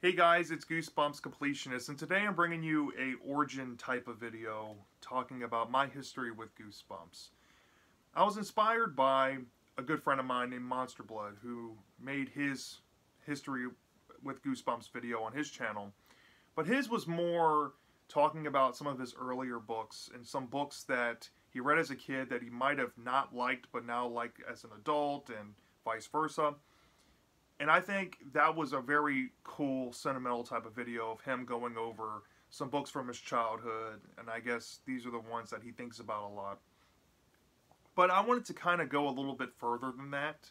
Hey guys, it's Goosebumps Completionist, and today I'm bringing you a origin type of video talking about my history with Goosebumps. I was inspired by a good friend of mine named Monster Blood, who made his history with Goosebumps video on his channel, but his was more talking about some of his earlier books and some books that he read as a kid that he might have not liked but now like as an adult, and vice versa. And I think that was a very cool, sentimental type of video of him going over some books from his childhood, and I guess these are the ones that he thinks about a lot. But I wanted to kind of go a little bit further than that,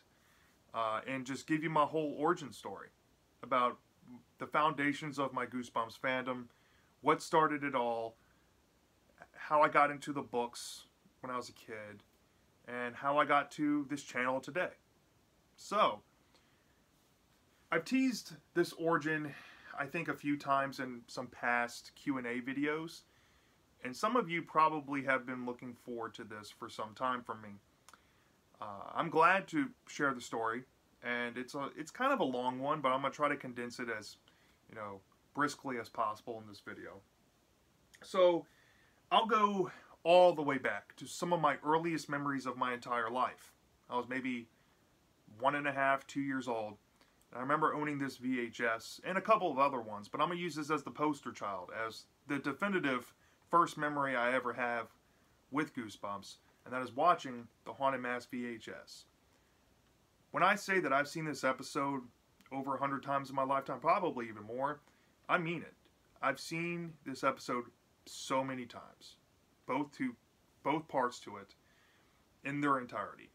and just give you my whole origin story about the foundations of my Goosebumps fandom, what started it all, how I got into the books when I was a kid, and how I got to this channel today. So, I've teased this origin, I think, a few times in some past Q&A videos, and some of you probably have been looking forward to this for some time from me. I'm glad to share the story, and it's kind of a long one, but I'm going to try to condense it as, briskly as possible in this video. So, I'll go all the way back to some of my earliest memories of my entire life. I was maybe 1.5, 2 years old. I remember owning this VHS and a couple of other ones, but I'm going to use this as the poster child, as the definitive first memory I ever have with Goosebumps, and that is watching the Haunted Mask VHS. When I say that I've seen this episode over 100 times in my lifetime, probably even more, I mean it. I've seen this episode so many times, both parts to it, in their entirety.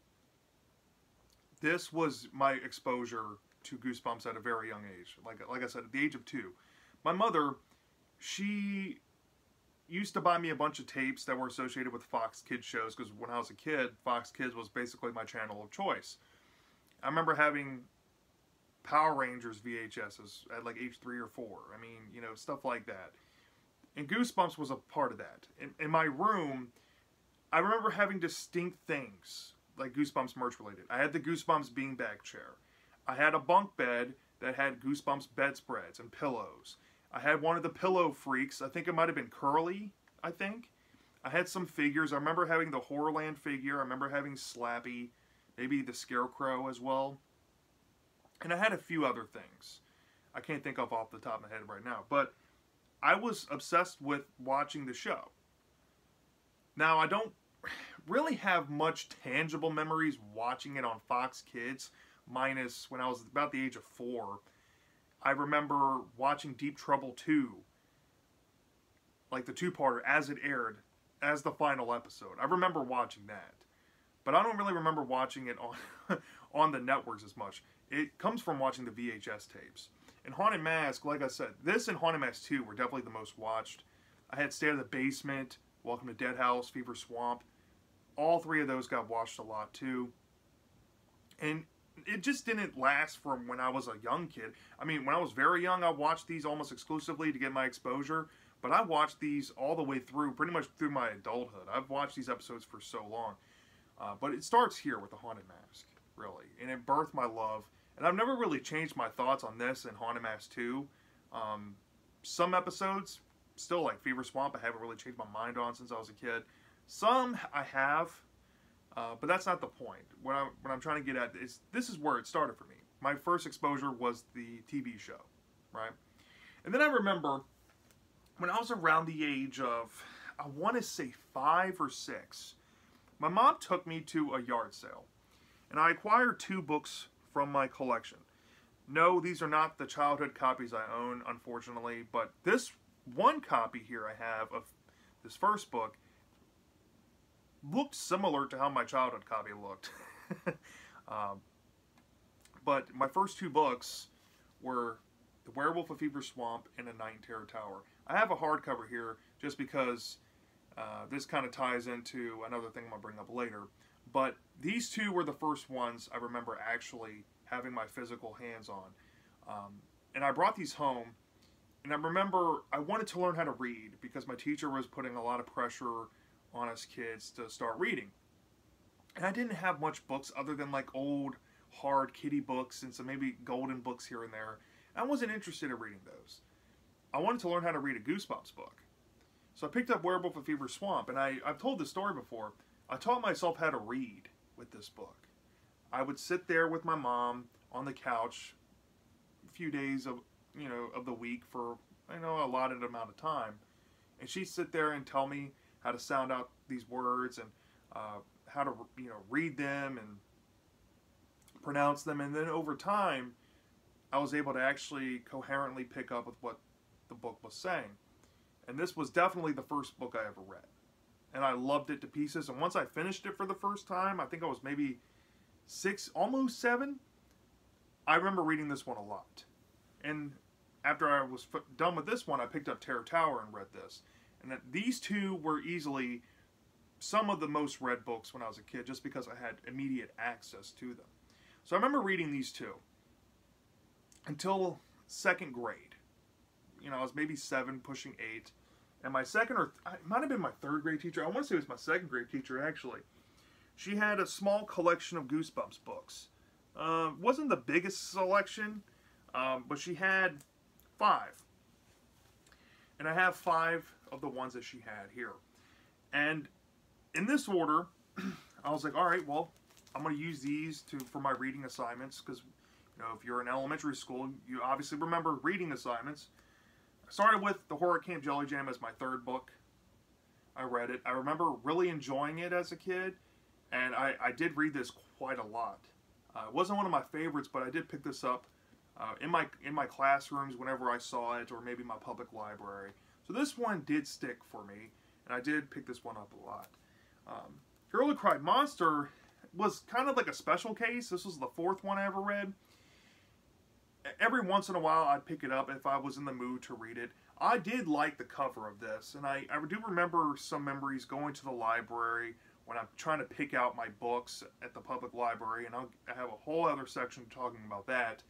This was my exposure to Goosebumps at a very young age. Like I said, at the age of 2. My mother, she used to buy me a bunch of tapes that were associated with Fox Kids shows, because when I was a kid, Fox Kids was basically my channel of choice. I remember having Power Rangers VHSs at like age 3 or 4. I mean, stuff like that. And Goosebumps was a part of that. In my room, I remember having distinct things, like Goosebumps merch related. I had the Goosebumps beanbag chair. I had a bunk bed that had Goosebumps bedspreads and pillows. I had one of the pillow freaks. I think it might have been Curly, I think. I had some figures. I remember having the Horrorland figure. I remember having Slappy, maybe the Scarecrow as well. And I had a few other things I can't think of off the top of my head right now. But I was obsessed with watching the show. Now, I don't really have much tangible memories watching it on Fox Kids, minus when I was about the age of 4. I remember watching Deep Trouble 2, like the 2-parter, as it aired, as the final episode. I remember watching that. But I don't really remember watching it on the networks as much. It comes from watching the VHS tapes. And Haunted Mask, like I said, this and Haunted Mask 2 were definitely the most watched. I had Stay Out of the Basement, Welcome to Dead House, Fever Swamp. All 3 of those got watched a lot too. And it just didn't last from when I was a young kid. I mean, when I was very young, I watched these almost exclusively to get my exposure. But I watched these all the way through, pretty much through my adulthood. I've watched these episodes for so long. But it starts here with the Haunted Mask, really. And it birthed my love. And I've never really changed my thoughts on this and Haunted Mask 2. Some episodes, still like Fever Swamp, I haven't really changed my mind on since I was a kid. Some I have. But that's not the point. What I'm trying to get at is, this is where it started for me. My first exposure was the TV show, right? And then I remember when I was around the age of, I want to say 5 or 6, my mom took me to a yard sale. And I acquired 2 books from my collection. No, these are not the childhood copies I own, unfortunately, but this one copy here I have of this first book looked similar to how my childhood copy looked. But my first 2 books were The Werewolf of Fever Swamp and A Night in Terror Tower. I have a hardcover here just because this kind of ties into another thing I'm going to bring up later. But these 2 were the first ones I remember actually having my physical hands on. And I brought these home, and I remember I wanted to learn how to read because my teacher was putting a lot of pressure on us kids to start reading. And I didn't have much books other than like old hard kiddie books and some maybe golden books here and there. I wasn't interested in reading those. I wanted to learn how to read a Goosebumps book. So I picked up Werewolf of Fever Swamp, and I've told this story before. I taught myself how to read with this book. I would sit there with my mom on the couch a few days of the week for a allotted amount of time, and she'd sit there and tell me how to sound out these words and how to read them and pronounce them, and then over time I was able to actually coherently pick up with what the book was saying. And this was definitely the first book I ever read, and I loved it to pieces. And once I finished it for the first time, I think I was maybe 6, almost 7, I remember reading this one a lot. And after I was done with this one, I picked up Terror Tower and read this. And these two were easily some of the most read books when I was a kid, just because I had immediate access to them. So I remember reading these two until 2nd grade. I was maybe 7, pushing 8. And my second, or it might have been my 3rd grade teacher, I want to say it was my 2nd grade teacher actually, she had a small collection of Goosebumps books. Wasn't the biggest selection, but she had 5. And I have 5 of the ones that she had here. And in this order, I was like, all right, well, I'm going to use these for my reading assignments, because if you're in elementary school, you obviously remember reading assignments. I started with The Horror Camp Jelly Jam as my 3rd book. I read it. I remember really enjoying it as a kid, and I did read this quite a lot. It wasn't one of my favorites, but I did pick this up in my classrooms whenever I saw it, or maybe my public library. So this one did stick for me, and I did pick this one up a lot. Girl Who Cried Monster was kind of like a special case. This was the 4th one I ever read. Every once in a while I'd pick it up if I was in the mood to read it. I did like the cover of this, and I do remember some memories going to the library when I'm trying to pick out my books at the public library, and I have a whole other section talking about that.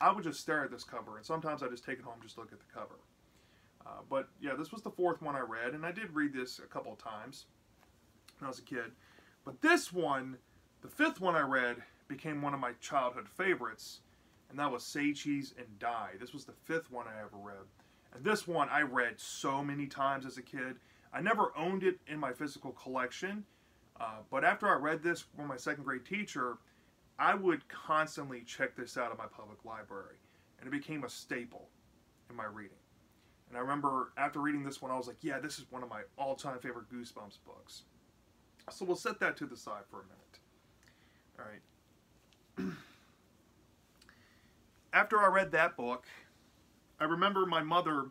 I would just stare at this cover, and sometimes I just take it home just to look at the cover. But yeah, this was the 4th one I read, and I did read this a couple of times when I was a kid. But this one, the 5th one I read, became one of my childhood favorites, and that was Say Cheese and Die. This was the 5th one I ever read. And this one I read so many times as a kid. I never owned it in my physical collection, but after I read this from my 2nd grade teacher, I would constantly check this out at my public library, and it became a staple in my reading. And I remember after reading this one, I was like, yeah, this is one of my all-time favorite Goosebumps books. So we'll set that to the side for a minute. All right. After I read that book, I remember my mother,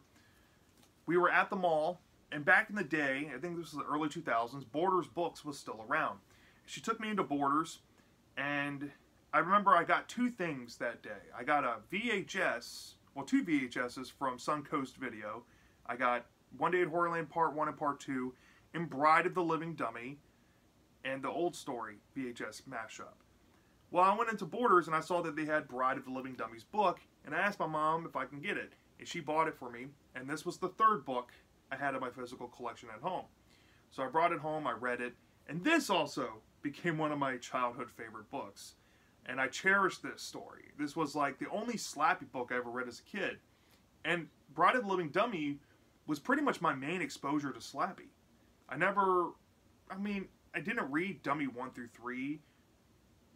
we were at the mall, and back in the day, I think this was the early 2000s, Borders Books was still around. She took me into Borders, and I remember I got 2 things that day. I got a VHS, well, 2 VHSs from Suncoast Video. I got One Day at Horrorland Part 1 and Part 2, and Bride of the Living Dummy, and the Old Story VHS mashup. Well, I went into Borders and I saw that they had Bride of the Living Dummies book, and I asked my mom if I can get it, and she bought it for me, and this was the 3rd book I had in my physical collection at home. So I brought it home, I read it, and this also became one of my childhood favorite books, and I cherish this story. This was like the only Slappy book I ever read as a kid, and Bride of the Living Dummy was pretty much my main exposure to Slappy. I didn't read Dummy 1 through 3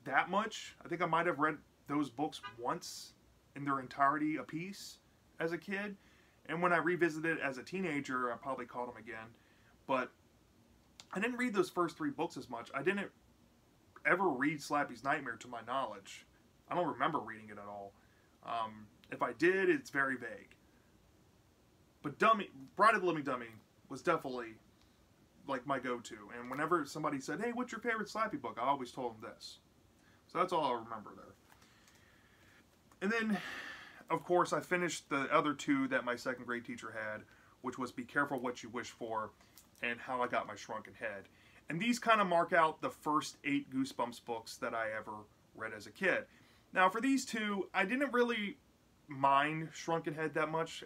that much. I think I might have read those books once in their entirety a piece as a kid, and when I revisited it as a teenager, I probably caught them again. But I didn't read those first 3 books as much. I didn't ever read Slappy's Nightmare to my knowledge. I don't remember reading it at all. If I did, it's very vague. But Bride of the Living Dummy was definitely like my go-to, and whenever somebody said, hey, what's your favorite Slappy book, I always told them this. So that's all I remember there. And then, of course, I finished the other 2 that my 2nd grade teacher had, which was Be Careful What You Wish For and How I Got My Shrunken Head. And these kind of mark out the first 8 Goosebumps books that I ever read as a kid. Now, for these 2, I didn't really mind Shrunken Head that much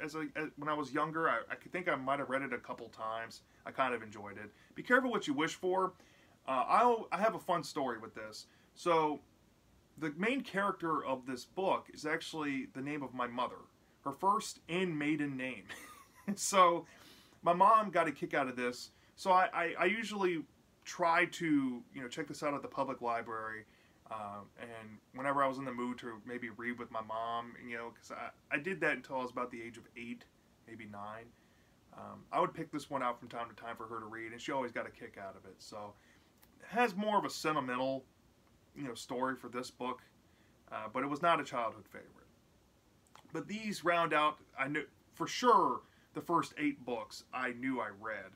when I was younger. I think I might have read it a couple times. I kind of enjoyed it. Be Careful What You Wish For. I have a fun story with this. So, the main character of this book is actually the name of my mother, her first and maiden name. So my mom got a kick out of this. So I usually try to, check this out at the public library. And whenever I was in the mood to maybe read with my mom, because I did that until I was about the age of 8, maybe 9. I would pick this one out from time to time for her to read, and she always got a kick out of it. So it has more of a sentimental, story for this book, but it was not a childhood favorite. But these round out, I knew for sure the first 8 books I knew I read.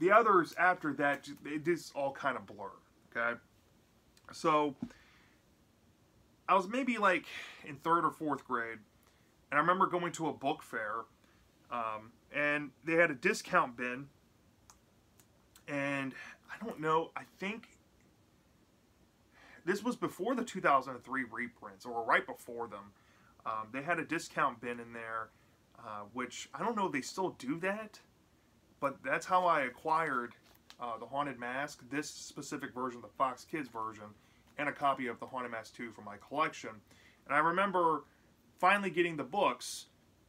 The others after that, it just all kind of blur. Okay, so I was maybe like in 3rd or 4th grade, and I remember going to a book fair, and they had a discount bin, and I don't know, I think this was before the 2003 reprints, or right before them. They had a discount bin in there, which I don't know if they still do that, but that's how I acquired the Haunted Mask, this specific version, the Fox Kids version, and a copy of the Haunted Mask 2 from my collection. And I remember finally getting the books,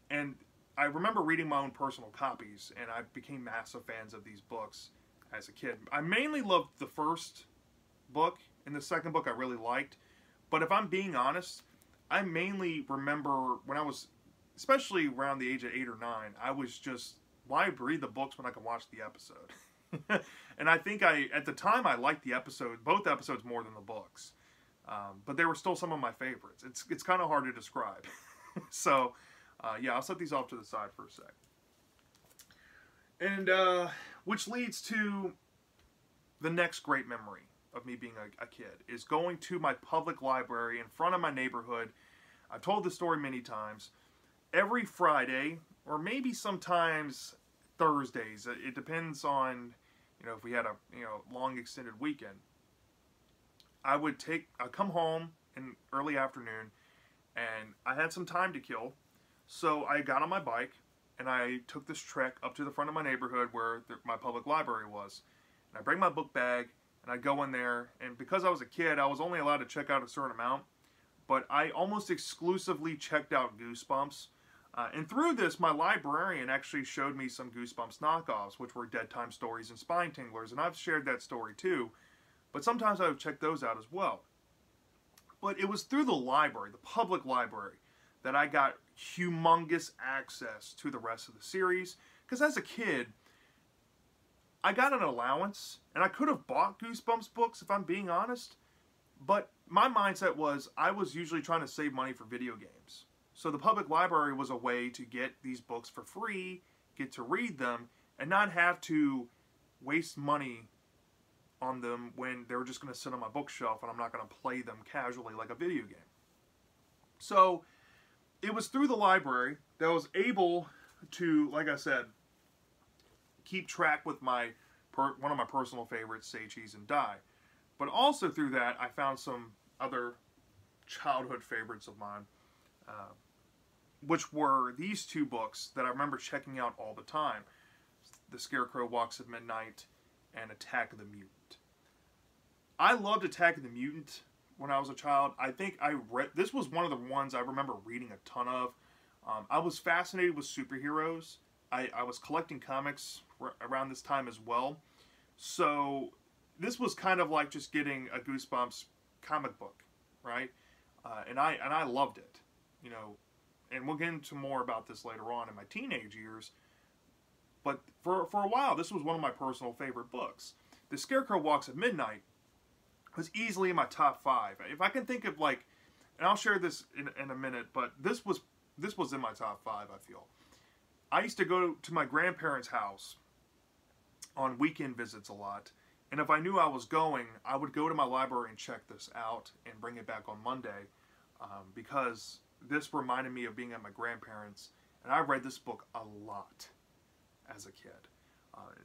and I remember reading my own personal copies, and I became massive fans of these books as a kid. I mainly loved the first book, and the second book I really liked. But if I'm being honest, I mainly remember when I was, especially around the age of 8 or 9, I was just, why read the books when I can watch the episode? And I think at the time, I liked the episode, both episodes more than the books. But they were still some of my favorites. It's kind of hard to describe. So, yeah, I'll set these off to the side for a sec. And, which leads to the next great memory of me being a kid, is going to my public library in front of my neighborhood. I've told this story many times. Every Friday, or maybe sometimes Thursdays, it depends on, if we had a, long extended weekend, I'd come home in early afternoon, and I had some time to kill, so I got on my bike, and I took this trek up to the front of my neighborhood where my public library was. And I bring my book bag, and I go in there, and because I was a kid, I was only allowed to check out a certain amount, but I almost exclusively checked out Goosebumps. And through this, my librarian actually showed me some Goosebumps knockoffs, which were Dead Time Stories and Spine Tinglers, and I've shared that story too, but sometimes I would check those out as well. But it was through the library, the public library, that I got humongous access to the rest of the series, because as a kid, I got an allowance, and I could have bought Goosebumps books, if I'm being honest, but my mindset was I was usually trying to save money for video games. So the public library was a way to get these books for free, get to read them, and not have to waste money on them when they were just going to sit on my bookshelf and I'm not going to play them casually like a video game. So it was through the library that I was able to, like I said, keep track with one of my personal favorites, Say Cheese and Die. But also through that, I found some other childhood favorites of mine, which were these 2 books that I remember checking out all the time. The Scarecrow Walks at Midnight and Attack of the Mutant. I loved Attack of the Mutant when I was a child. I think this was one of the ones I remember reading a ton of. I was fascinated with superheroes. I was collecting comics around this time as well. So this was kind of like just getting a Goosebumps comic book, right? And I loved it, and we'll get into more about this later on in my teenage years. But for a while, this was one of my personal favorite books. The Scarecrow Walks at Midnight was easily in my top 5. If I can think of and I'll share this in a minute, but this was in my top 5, I feel. I used to go to my grandparents' house on weekend visits a lot, and if I knew I was going, I would go to my library and check this out and bring it back on Monday, because this reminded me of being at my grandparents', and I read this book a lot as a kid.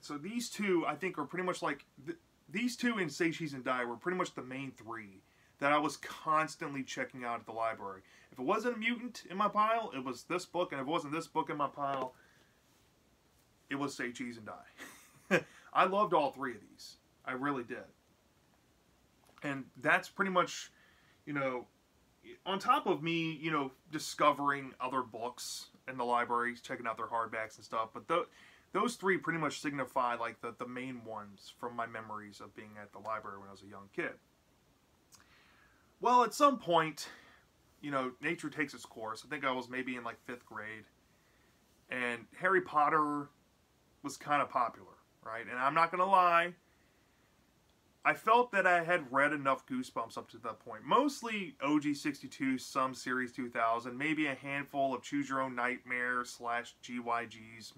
So these 2, I think, are pretty much like, these 2 and Say Cheese and Die were pretty much the main 3 that I was constantly checking out at the library. If it wasn't a mutant in my pile, it was this book, and if it wasn't this book in my pile, it was Say Cheese and Die. I loved all 3 of these. I really did. And that's pretty much, on top of me, you know, discovering other books in the library, checking out their hardbacks and stuff, but those three pretty much signify like the main ones from my memories of being at the library when I was a young kid. Well, at some point, you know, nature takes its course. I think I was maybe in like 5th grade, and Harry Potter was kind of popular, right? And I'm not gonna lie, I felt that I had read enough Goosebumps up to that point. Mostly OG 62, some Series 2000, maybe a handful of Choose Your Own Nightmare / GYGs,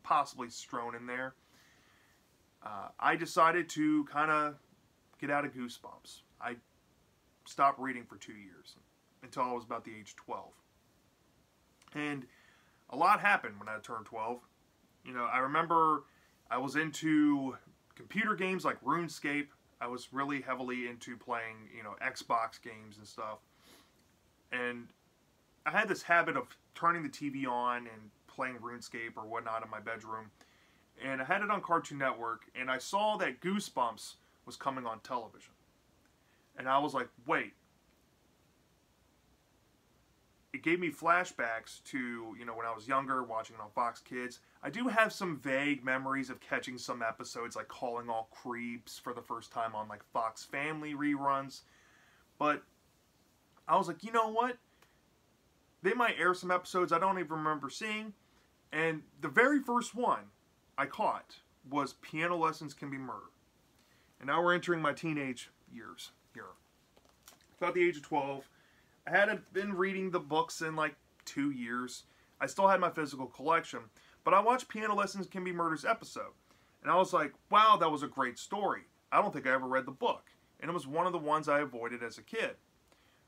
possibly strewn in there. I decided to kind of get out of Goosebumps. I stopped reading for 2 years, until I was about the age of 12. And a lot happened when I turned 12. You know, I remember I was into computer games like RuneScape. I was really heavily into playing, you know, Xbox games and stuff. And I had this habit of turning the TV on and playing RuneScape or whatnot in my bedroom. And I had it on Cartoon Network, and I saw that Goosebumps was coming on television. And I was like, wait. It gave me flashbacks to, you know, when I was younger, watching it on Fox Kids. I do have some vague memories of catching some episodes, like Calling All Creeps for the first time on, like, Fox Family reruns. But I was like, you know what? They might air some episodes I don't even remember seeing. And the very first one I caught was Piano Lessons Can Be Murder. And now we're entering my teenage years here. About the age of 12. I hadn't been reading the books in like 2 years. I still had my physical collection. But I watched Piano Lessons Can Be Murder's episode. And I was like, wow, that was a great story. I don't think I ever read the book. And it was one of the ones I avoided as a kid.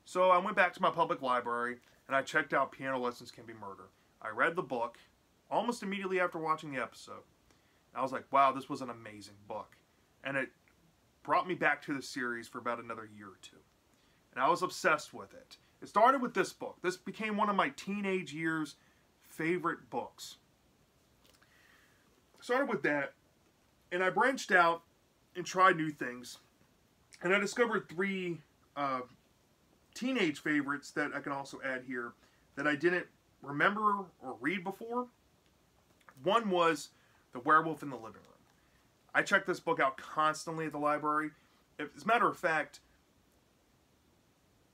So I went back to my public library and I checked out Piano Lessons Can Be Murder. I read the book almost immediately after watching the episode. And I was like, wow, this was an amazing book. And it brought me back to the series for about another year or two. And I was obsessed with it. It started with this book. This became one of my teenage years' favorite books. Started with that, and I branched out and tried new things. And I discovered 3 teenage favorites that I can also add here that I didn't remember or read before. One was The Werewolf in the Living Room. I checked this book out constantly at the library. As a matter of fact,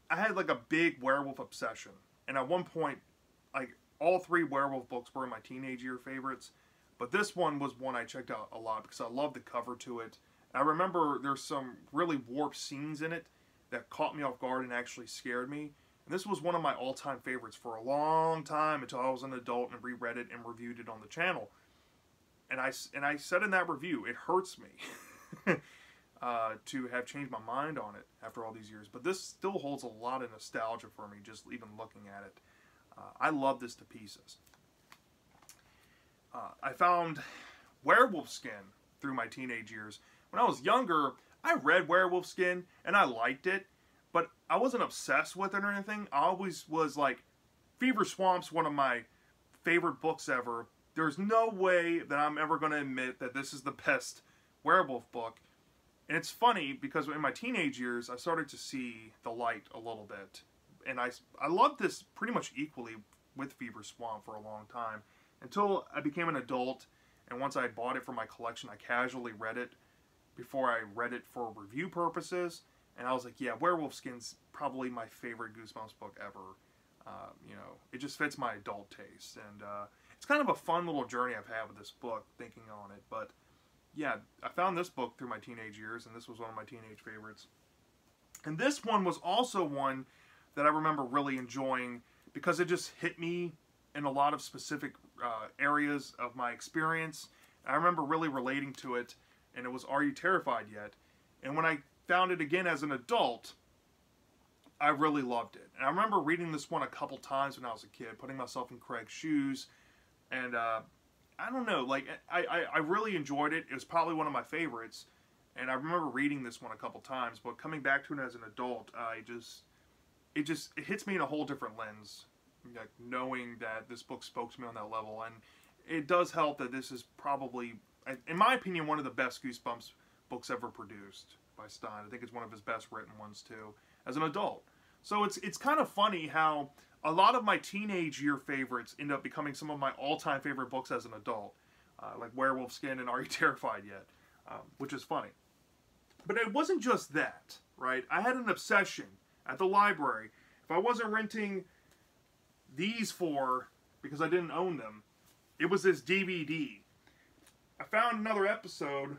I had like a big werewolf obsession. And at one point, like all 3 werewolf books were my teenage year favorites. But this one was one I checked out a lot because I loved the cover to it. And I remember there's some really warped scenes in it that caught me off guard and actually scared me. And this was one of my all-time favorites for a long time until I was an adult and reread it and reviewed it on the channel. And I said in that review, it hurts me to have changed my mind on it after all these years. But this still holds a lot of nostalgia for me, just even looking at it. I love this to pieces. I found Werewolf Skin through my teenage years. When I was younger, I read Werewolf Skin, and I liked it, but I wasn't obsessed with it or anything. I always was like, Fever Swamp's one of my favorite books ever. There's no way that I'm ever going to admit that this is the best werewolf book. And it's funny, because in my teenage years, I started to see the light a little bit. And I loved this pretty much equally with Fever Swamp for a long time. Until I became an adult, and once I bought it for my collection, I casually read it before I read it for review purposes. And I was like, yeah, Werewolf Skin's probably my favorite Goosebumps book ever. You know, it just fits my adult taste. And it's kind of a fun little journey I've had with this book, thinking on it. But yeah, I found this book through my teenage years, and this was one of my teenage favorites. And this one was also one that I remember really enjoying because it just hit me in a lot of specific areas of my experience. I remember really relating to it, and it was Are You Terrified Yet? And when I found it again as an adult, I really loved it. And I remember reading this one a couple times when I was a kid, putting myself in Craig's shoes, and I don't know, like, I really enjoyed it. It was probably one of my favorites, and I remember reading this one a couple times, but coming back to it as an adult, it hits me in a whole different lens, like, knowing that this book spoke to me on that level. And it does help that this is probably, in my opinion, one of the best Goosebumps books ever produced by Stein. I think it's one of his best written ones too, as an adult. So it's kind of funny how a lot of my teenage year favorites end up becoming some of my all-time favorite books as an adult. Like Werewolf Skin and Are You Terrified Yet? Which is funny. But it wasn't just that, right? I had an obsession at the library. If I wasn't renting these four because I didn't own them, it was this DVD. I found another episode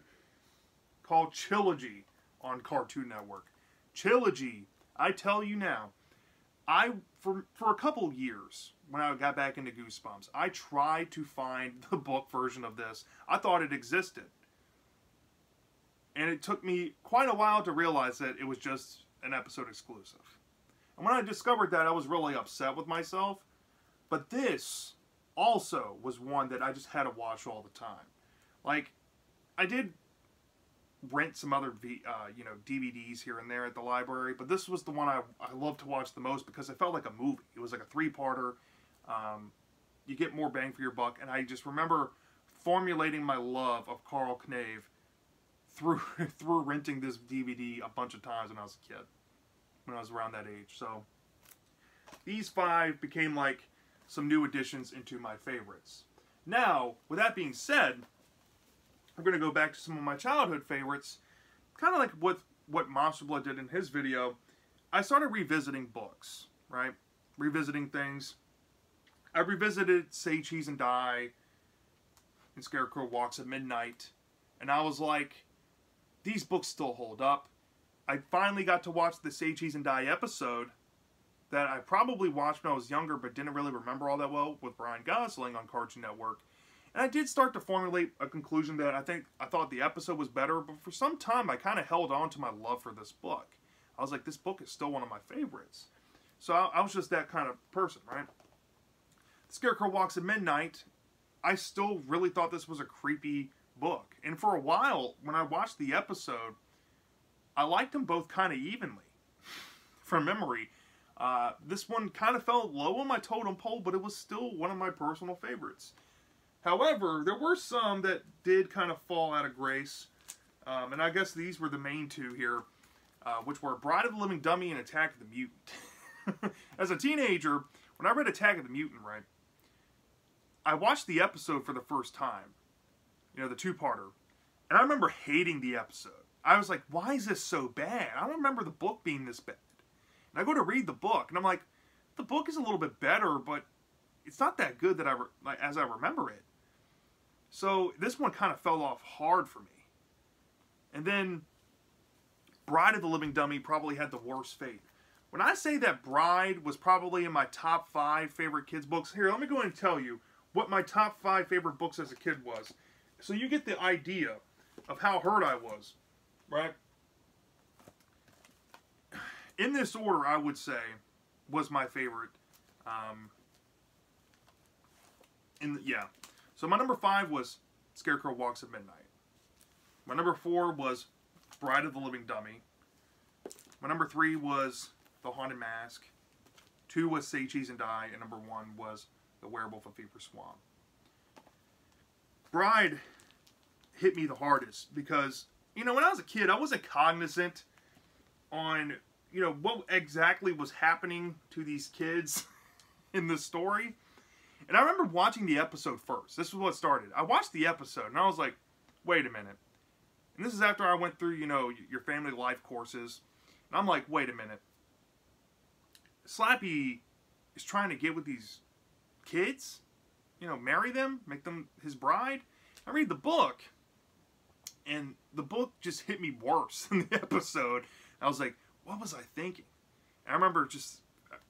called Trilogy on Cartoon Network. Trilogy, I tell you now, for a couple years, when I got back into Goosebumps, I tried to find the book version of this. I thought it existed. And it took me quite a while to realize that it was just an episode exclusive. And when I discovered that, I was really upset with myself. But this also was one that I just had to watch all the time. Like, I did rent some other DVDs here and there at the library, but this was the one I loved to watch the most because it felt like a movie. It was like a 3-parter. You get more bang for your buck, and I just remember formulating my love of Carl Knave through renting this DVD a bunch of times when I was a kid, when I was around that age. So these 5 became like some new additions into my favorites. Now, with that being said, we're going to go back to some of my childhood favorites. Kind of like what Monster Blood did in his video. I started revisiting books, right? Revisiting things. I revisited Say Cheese and Die and Scarecrow Walks at Midnight. And I was like, these books still hold up. I finally got to watch the Say Cheese and Die episode that I probably watched when I was younger but didn't really remember all that well with Ryan Gosling on Cartoon Network. And I did start to formulate a conclusion that I thought the episode was better, but for some time I kind of held on to my love for this book. I was like, this book is still one of my favorites. So I was just that kind of person, right? Scarecrow Walks at Midnight, I still really thought this was a creepy book. And for a while, when I watched the episode, I liked them both kind of evenly. From memory, this one kind of fell low on my totem pole, but it was still one of my personal favorites. However, there were some that did kind of fall out of grace, and I guess these were the main two here, which were Bride of the Living Dummy and Attack of the Mutant. As a teenager, when I read Attack of the Mutant, right, I watched the episode for the first time, you know, the 2-parter, and I remember hating the episode. I was like, why is this so bad? I don't remember the book being this bad. And I go to read the book, and I'm like, the book is a little bit better, but it's not that good that as I remember it. So this one kind of fell off hard for me. And then Bride of the Living Dummy probably had the worst fate. When I say that Bride was probably in my top 5 favorite kids books, here, let me go ahead and tell you what my top 5 favorite books as a kid was. So you get the idea of how hurt I was, right? In this order, I would say, was my favorite. So my number 5 was Scarecrow Walks at Midnight. My number 4 was Bride of the Living Dummy. My number 3 was The Haunted Mask. 2 was Say Cheese and Die. And number 1 was The Werewolf of Fever Swamp. Bride hit me the hardest because, you know, when I was a kid, I wasn't cognizant on, you know, what exactly was happening to these kids in the story. And I remember watching the episode first. This was what started. I watched the episode, and I was like, wait a minute. And this is after I went through, you know, your family life courses. And I'm like, wait a minute. Slappy is trying to get with these kids? You know, marry them? Make them his bride? I read the book, and the book just hit me worse than the episode. I was like, what was I thinking? And I remember just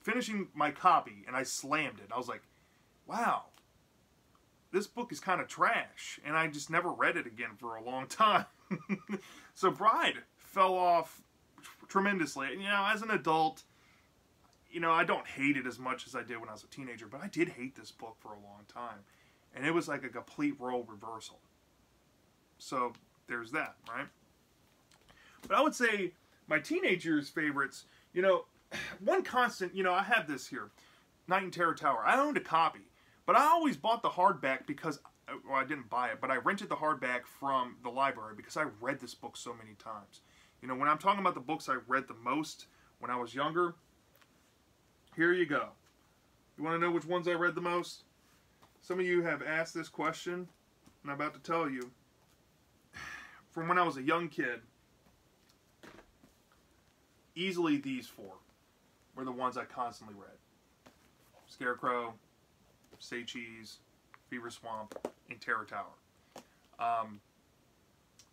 finishing my copy, and I slammed it. I was like, wow, this book is kind of trash, and I just never read it again for a long time. So Bride fell off tremendously. And, you know, as an adult, you know, I don't hate it as much as I did when I was a teenager, but I did hate this book for a long time. And it was like a complete role reversal. So there's that, right? But I would say my teenage years favorites, you know, one constant, you know, I have this here, Night in Terror Tower. I owned a copy. But I always bought the hardback because, well, I didn't buy it, but I rented the hardback from the library because I read this book so many times. You know, when I'm talking about the books I read the most when I was younger, here you go. You want to know which ones I read the most? Some of you have asked this question, and I'm about to tell you. From when I was a young kid, easily these four were the ones I constantly read. Scarecrow, Say Cheese, Fever Swamp, and Terror Tower. I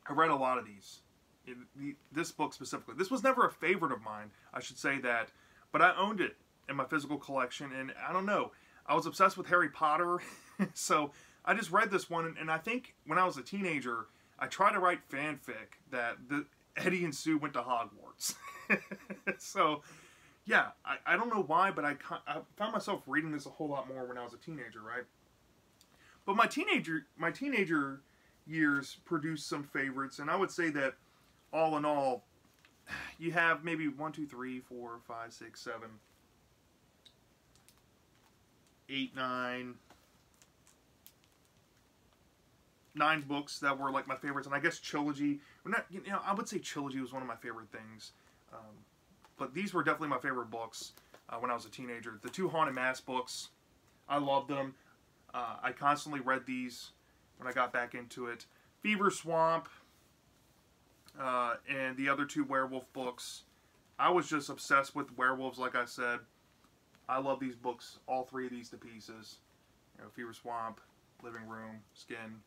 read a lot of these. This book specifically. This was never a favorite of mine, I should say that, but I owned it in my physical collection, and I don't know. I was obsessed with Harry Potter, so I just read this one, and I think when I was a teenager, I tried to write fanfic that Eddie and Sue went to Hogwarts. So, yeah, I don't know why, but I found myself reading this a whole lot more when I was a teenager, right? But my teenager years produced some favorites, and I would say that all in all, you have maybe 1, 2, 3, 4, 5, 6, 7, 8, 9 books that were like my favorites, and I guess Trilogy. I would say Trilogy was one of my favorite things, but these were definitely my favorite books when I was a teenager. The 2 Haunted Mass books, I loved them. I constantly read these when I got back into it. Fever Swamp and the other 2 werewolf books. I was just obsessed with werewolves, like I said. I love these books, all 3 of these to pieces. Fever Swamp, Living Room, Skin.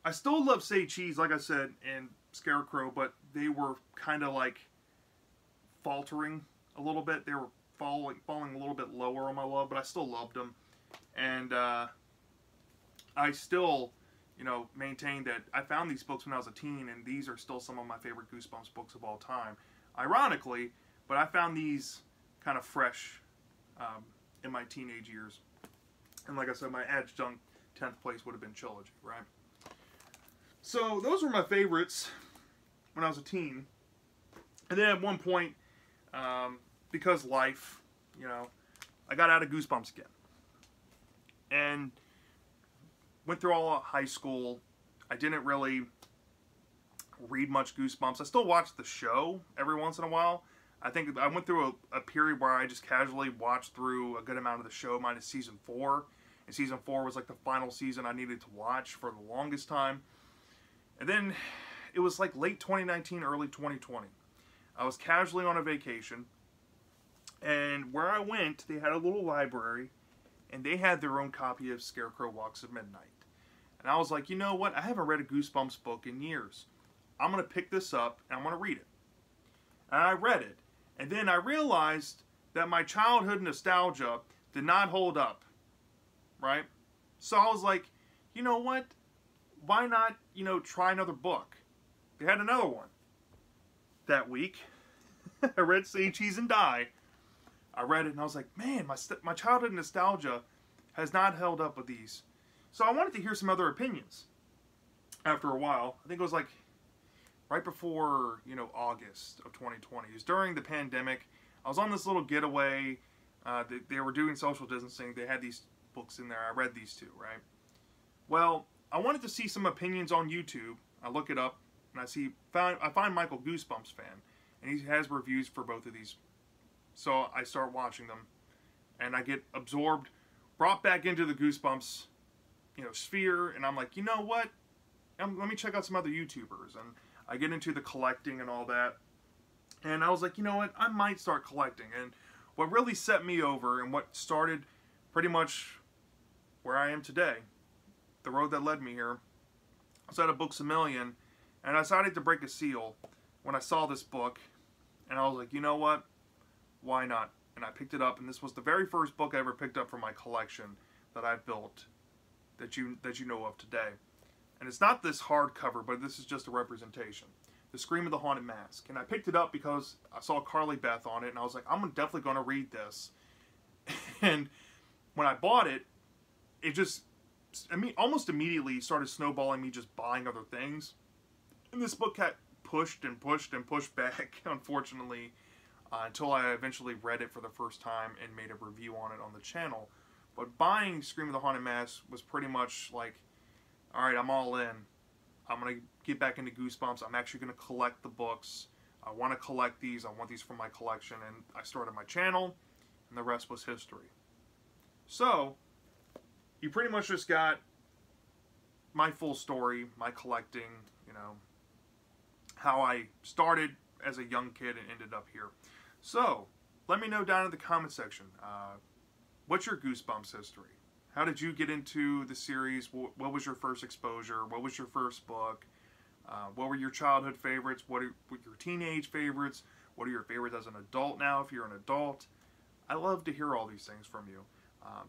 I still love Say Cheese, like I said, and Scarecrow, but they were kind of like faltering a little bit. They were falling a little bit lower on my love, but I still loved them. And I still, maintain that I found these books when I was a teen, and these are still some of my favorite Goosebumps books of all time. Ironically, but I found these kind of fresh in my teenage years. And like I said, my adjunct 10th place would have been Trilogy, right? So those were my favorites when I was a teen. And then at one point, because life, I got out of Goosebumps again. And went through all of high school. I didn't really read much Goosebumps. I still watched the show every once in a while. I think I went through a period where I just casually watched through a good amount of the show, minus season 4. And season 4 was like the final season I needed to watch for the longest time. And then it was like late 2019, early 2020. I was casually on a vacation. And where I went, they had a little library. And they had their own copy of Scarecrow Walks at Midnight. And I was like, you know what? I haven't read a Goosebumps book in years. I'm going to pick this up and I'm going to read it. And I read it. And then I realized that my childhood nostalgia did not hold up. Right? So I was like, you know what? Why not, try another book? They had another one that week. I read Say Cheese and Die. I read it and I was like, man, my childhood nostalgia has not held up with these. So I wanted to hear some other opinions after a while. I think it was like right before, August of 2020. It was during the pandemic. I was on this little getaway. They were doing social distancing. They had these books in there. I read these 2, right? Well, I wanted to see some opinions on YouTube. I look it up and I find Michael Goosebumps fan, and he has reviews for both of these. So I start watching them, and I get absorbed, brought back into the Goosebumps, sphere, and I'm like, you know what? Let me check out some other YouTubers, and I get into the collecting and all that, and I was like, you know what? I might start collecting, and what really set me over, and what started pretty much where I am today, the road that led me here, I was at a Books A Million, and I decided to break a seal when I saw this book, and I was like, you know what? Why not? And I picked it up, and this was the very first book I ever picked up from my collection that I've built that you know of today. And it's not this hardcover, but this is just a representation. The Scream of the Haunted Mask. And I picked it up because I saw Carly Beth on it, and I was like, I'm definitely going to read this. And when I bought it, it just, almost immediately started snowballing me just buying other things. And this book got pushed and pushed and pushed back, unfortunately, until I eventually read it for the first time and made a review on it on the channel. But buying Scream of the Haunted Mask was pretty much like, alright, I'm all in. I'm going to get back into Goosebumps. I'm actually going to collect the books. I want to collect these. I want these for my collection. And I started my channel, and the rest was history. So, you pretty much just got my full story, my collecting, you know, how I started as a young kid and ended up here. So, let me know down in the comment section, what's your Goosebumps history? How did you get into the series? What was your first exposure? What was your first book? What were your childhood favorites? What are your teenage favorites? What are your favorites as an adult now, if you're an adult? I love to hear all these things from you.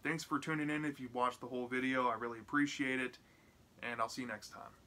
Thanks for tuning in if you've watched the whole video. I really appreciate it. And I'll see you next time.